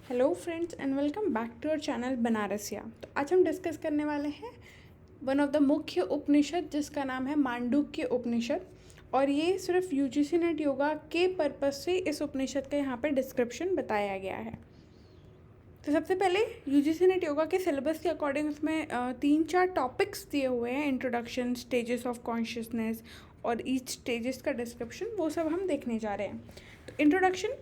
Hello friends and welcome back to our channel Banarasiya. तो आज हम डिस्कस करने वाले हैं वन ऑफ द मुख्य उपनिषद जिसका नाम है मांडुक्य उपनिषद। और ये सिर्फ यूजीसी नेट योगा के पर्पज़ से इस उपनिषद का यहाँ पे डिस्क्रिप्शन बताया गया है। तो सबसे पहले यूजीसी नेट योगा के सिलेबस के अकॉर्डिंग उसमें 3-4 टॉपिक्स दिए हुए हैं, इंट्रोडक्शन, स्टेजेस ऑफ कॉन्शियसनेस और ईच स्टेजेस का डिस्क्रिप्शन, वो सब हम देखने जा रहे हैं। तो इंट्रोडक्शन,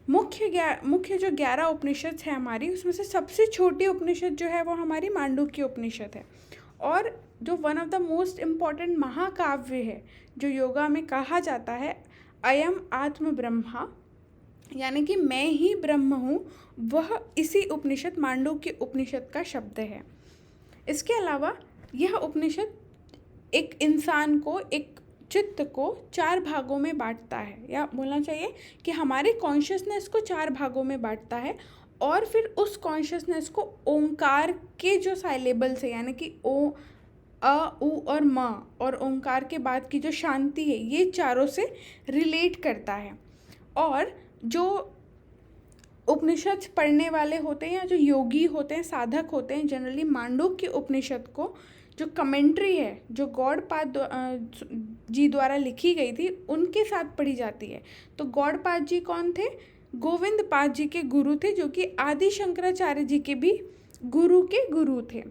मुख्य जो 11 उपनिषद है हमारी, उसमें से सबसे छोटी उपनिषद जो है वो हमारी मांडुक्य उपनिषद है। और जो one of the most important महाकाव्य है जो योगा में कहा जाता है, अयम आत्म ब्रह्मा, यानी कि मैं ही ब्रह्म हूँ, वह इसी उपनिषद मांडुक्य उपनिषद का शब्द है। इसके अलावा यह उपनिषद एक इंसान को, एक चित्त को 4 भागों में बांटता है, या बोलना चाहिए कि हमारे कॉन्शियसनेस को 4 भागों में बांटता है। और फिर उस कॉन्शियसनेस को ओंकार के जो साइलेबल्स है, यानी कि ओ, अ, उ और म, और ओंकार के बाद की जो शांति है, ये चारों से रिलेट करता है। और जो उपनिषद पढ़ने वाले होते हैं या जो योगी होते हैं, साधक होते हैं, जनरली मांडुक्य उपनिषद को जो कमेंट्री है, जो गौड़पाद जी द्वारा लिखी गई थी, उनके साथ पढ़ी जाती है। तो गौड़पाद जी कौन थे? गोविंद पाद जी के गुरु थे, जो कि आदि शंकराचार्य जी के भी गुरु के गुरु थे।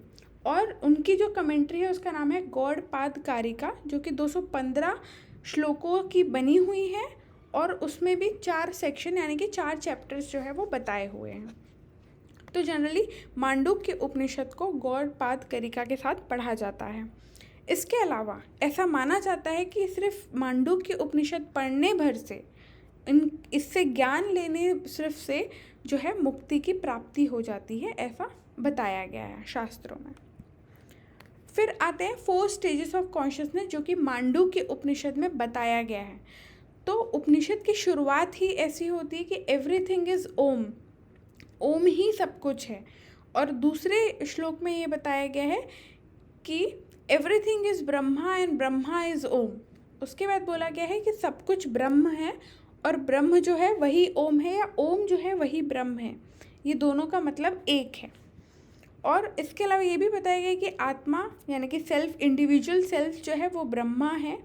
और उनकी जो कमेंट्री है उसका नाम है गौड़पाद कारिका, जो कि 215 श्लोकों की बनी हुई है। और उसमें भी 4 सेक्शन यानी कि 4 चैप्टर्स जो है वो बताए हुए हैं। तो जनरली मांडुक्य उपनिषद को गौड़पाद कारिका के साथ पढ़ा जाता है। इसके अलावा ऐसा माना जाता है कि सिर्फ मांडुक्य उपनिषद पढ़ने भर से, इससे ज्ञान लेने सिर्फ से जो है मुक्ति की प्राप्ति हो जाती है, ऐसा बताया गया है शास्त्रों में। फिर आते हैं 4 स्टेजेस ऑफ कॉन्शियसनेस, जो कि मांडुक्य उपनिषद में बताया गया है। तो उपनिषद की शुरुआत ही ऐसी होती है कि एवरीथिंग इज ओम, ओम ही सब कुछ है। और दूसरे श्लोक में ये बताया गया है कि everything is Brahma and Brahma is Om. उसके बाद बोला गया है कि सब कुछ ब्रह्म है और ब्रह्म जो है वही ओम है, या ओम जो है वही ब्रह्म है। ये दोनों का मतलब एक है। और इसके अलावा ये भी बताया गया कि आत्मा यानी कि सेल्फ, इंडिविजुअल सेल्फ जो है वो ब्रह्मा है,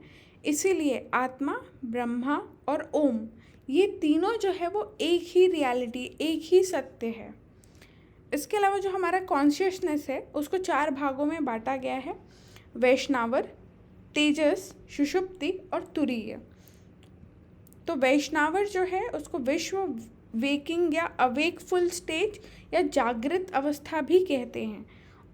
इसीलिए आत्मा, ब्रह्मा और ओम, ये तीनों जो है वो एक ही रियलिटी, एक ही सत्य है। इसके अलावा जो हमारा कॉन्शियसनेस है उसको 4 भागों में बांटा गया है, वैष्णवर, तेजस, सुषुप्ति और तुरीय। तो वैष्णवर जो है उसको विश्व वेकिंग या अवेकफुल स्टेज या जागृत अवस्था भी कहते हैं।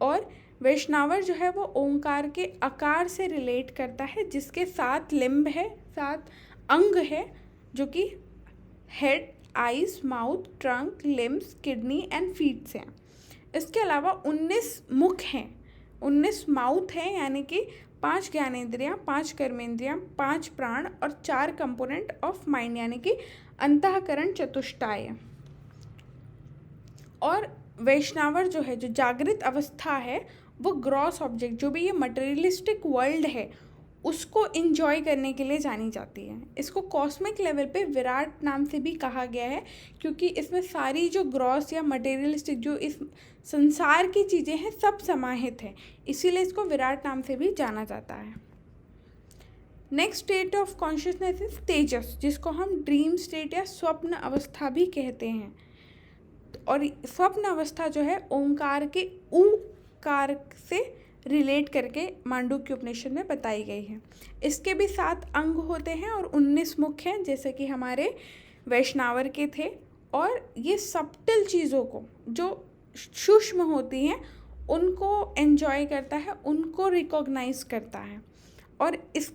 और वैष्णवर जो है वो ओंकार के आकार से रिलेट करता है, जिसके 7 लिम्ब है, 7 अंग है, जो कि head, eyes, mouth, trunk, limbs, kidney and feets हैं। इसके अलावा 19 मुख हैं, 19 माउथ हैं, यानी कि 5 ज्ञानेंद्रियाँ, 5 कर्मेंद्रियाँ, 5 प्राण और 4 कंपोनेंट ऑफ माइंड, यानी कि अंतःकरण चतुष्टाय। और वैष्णवर जो है, जो जागृत अवस्था है, वो ग्रॉस ऑब्जेक्ट, जो भी ये मटेरियलिस्टिक वर्ल्ड है, उसको इंजॉय करने के लिए जानी जाती है। इसको कॉस्मिक लेवल पे विराट नाम से भी कहा गया है, क्योंकि इसमें सारी जो ग्रॉस या मटेरियलिस्टिक जो इस संसार की चीज़ें हैं सब समाहित हैं, इसीलिए इसको विराट नाम से भी जाना जाता है। Next state of consciousness is tejas, जिसको हम ड्रीम स्टेट या स्वप्न अवस्था भी कहते हैं। और स्वप्न अवस्था जो है ओंकार के ऊकार से रिलेट करके मांडुक्य उपनिषद में बताई गई है। इसके भी 7 अंग होते हैं और 19 मुख हैं, जैसे कि हमारे वैष्णवर के थे। और ये सब्टिल चीज़ों को, जो सूक्ष्म होती हैं, उनको एंजॉय करता है, उनको रिकॉग्नाइज करता है। और इस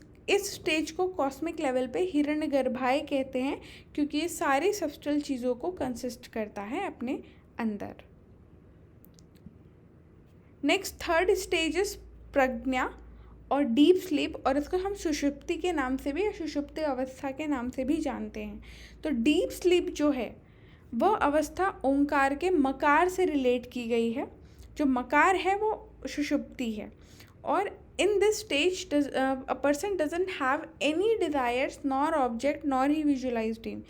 स्टेज को कॉस्मिक लेवल पे हिरण्यगर्भाय कहते हैं, क्योंकि ये सारी सब्टिल चीज़ों को कंसिस्ट करता है अपने अंदर। नेक्स्ट 3rd स्टेज इज प्रज्ञा और डीप स्लीप, और इसको हम सुषुप्ति के नाम से भी या सुषुप्ति अवस्था के नाम से भी जानते हैं। तो डीप स्लीप जो है वह अवस्था ओंकार के मकार से रिलेट की गई है। जो मकार है वो सुषुप्ति है। और in this stage a person doesn't have any desires nor object nor he visualised dream.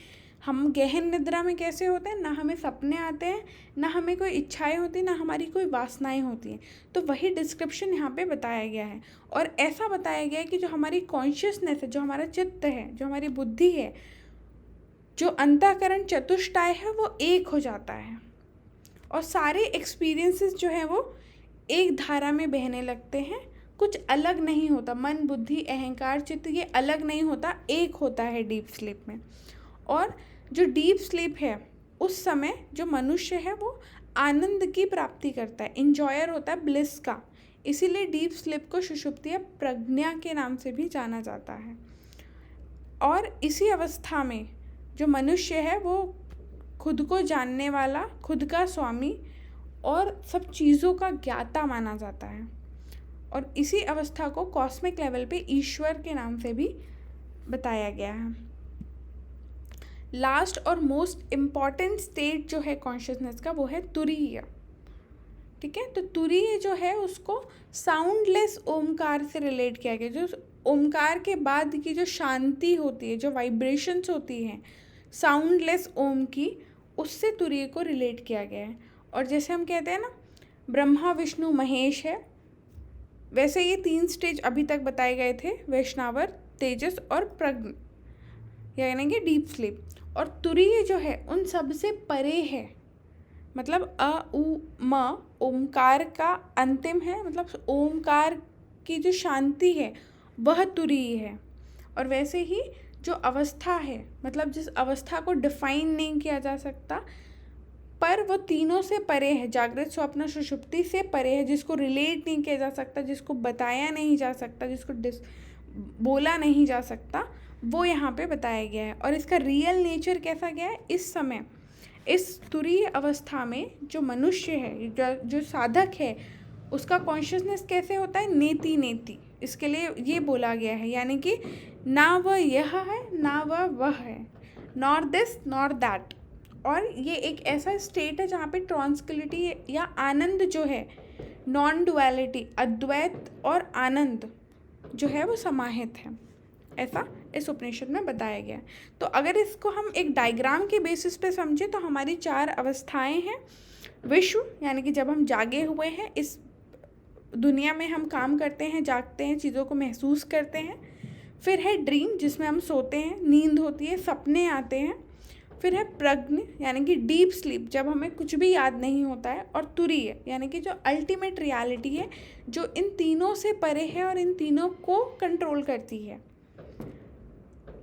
हम गहन निद्रा में कैसे होते हैं, ना हमें सपने आते हैं, ना हमें कोई इच्छाएं होती, ना हमारी कोई वासनाएं होती हैं। तो वही डिस्क्रिप्शन यहाँ पे बताया गया है। और ऐसा बताया गया है कि जो हमारी कॉन्शियसनेस है, जो हमारा चित्त है, जो हमारी बुद्धि है, जो अंतःकरण चतुष्टाय है, वो एक हो जाता है और सारे एक्सपीरियंसेस जो हैं वो एक धारा में बहने लगते हैं। कुछ अलग नहीं होता, मन, बुद्धि, अहंकार, चित्त ये अलग नहीं होता, एक होता है डीप स्लीप में। और जो डीप स्लीप है उस समय जो मनुष्य है वो आनंद की प्राप्ति करता है, इंजॉयर होता है ब्लिस का। इसीलिए डीप स्लीप को सुषुप्ति या प्रज्ञा के नाम से भी जाना जाता है। और इसी अवस्था में जो मनुष्य है वो खुद को जानने वाला, खुद का स्वामी और सब चीज़ों का ज्ञाता माना जाता है। और इसी अवस्था को कॉस्मिक लेवल पे ईश्वर के नाम से भी बताया गया है। लास्ट और मोस्ट इम्पॉर्टेंट स्टेट जो है कॉन्शियसनेस का वो है तुरीय। ठीक है, तो तुरीय जो है उसको साउंडलेस ओमकार से रिलेट किया गया। जो ओमकार के बाद की जो शांति होती है, जो वाइब्रेशंस होती हैं साउंडलेस ओम की, उससे तुरीय को रिलेट किया गया है। और जैसे हम कहते हैं ना ब्रह्मा विष्णु महेश है, वैसे ये 3 स्टेज अभी तक बताए गए थे, वैष्णवर, तेजस और प्रज्ञ, यानी कि डीप स्लीप। और तुरीय जो है उन सब से परे है, मतलब अ उ म ओमकार का अंतिम है, मतलब ओमकार की जो शांति है वह तुरीय है। और वैसे ही जो अवस्था है, मतलब जिस अवस्था को डिफाइन नहीं किया जा सकता, पर वो तीनों से परे है, जागृत, स्वप्न, सुषुप्ति से परे है, जिसको रिलेट नहीं किया जा सकता, जिसको बताया नहीं जा सकता, जिसको बोला नहीं जा सकता, वो यहाँ पे बताया गया है। और इसका रियल नेचर कैसा गया है, इस समय इस तुरीय अवस्था में जो मनुष्य है, जो साधक है, उसका कॉन्शियसनेस कैसे होता है, नेति नेति। इसके लिए ये बोला गया है, यानी कि ना वह यह है ना वह है, नॉर दिस नॉर दैट। और ये एक ऐसा स्टेट है जहाँ पे ट्रांसक्विलिटी या आनंद जो है, नॉन डुअलिटी, अद्वैत और आनंद जो है वो समाहित है, ऐसा इस उपनिषद में बताया गया है। तो अगर इसको हम एक डायग्राम के बेसिस पे समझें तो हमारी 4 अवस्थाएं हैं। विश्व, यानी कि जब हम जागे हुए हैं, इस दुनिया में हम काम करते हैं, जागते हैं, चीज़ों को महसूस करते हैं। फिर है ड्रीम, जिसमें हम सोते हैं, नींद होती है, सपने आते हैं। फिर है प्रज्ञ, यानी कि डीप स्लीप, जब हमें कुछ भी याद नहीं होता है। और तुरीय, यानी कि जो अल्टीमेट रियलिटी है, जो इन तीनों से परे है और इन तीनों को कंट्रोल करती है।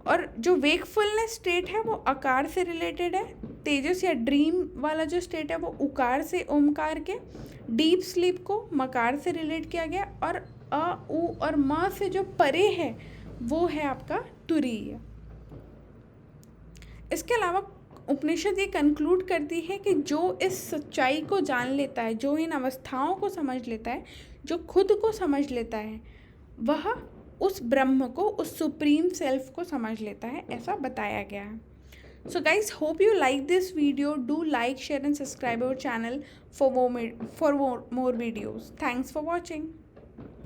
और जो वेकफुलनेस स्टेट है वो आकार से रिलेटेड है, तेजस या ड्रीम वाला जो स्टेट है वो उकार से, ओमकार के, डीप स्लीप को मकार से रिलेट किया गया, और अ उ और म से जो परे है वो है आपका तुरीय। इसके अलावा उपनिषद ये कंक्लूड करती है कि जो इस सच्चाई को जान लेता है, जो इन अवस्थाओं को समझ लेता है, जो खुद को समझ लेता है, वह उस ब्रह्म को, उस सुप्रीम सेल्फ को समझ लेता है, ऐसा बताया गया है। So guys, hope you like this video. Do like, share and subscribe our channel for more videos. Thanks for watching.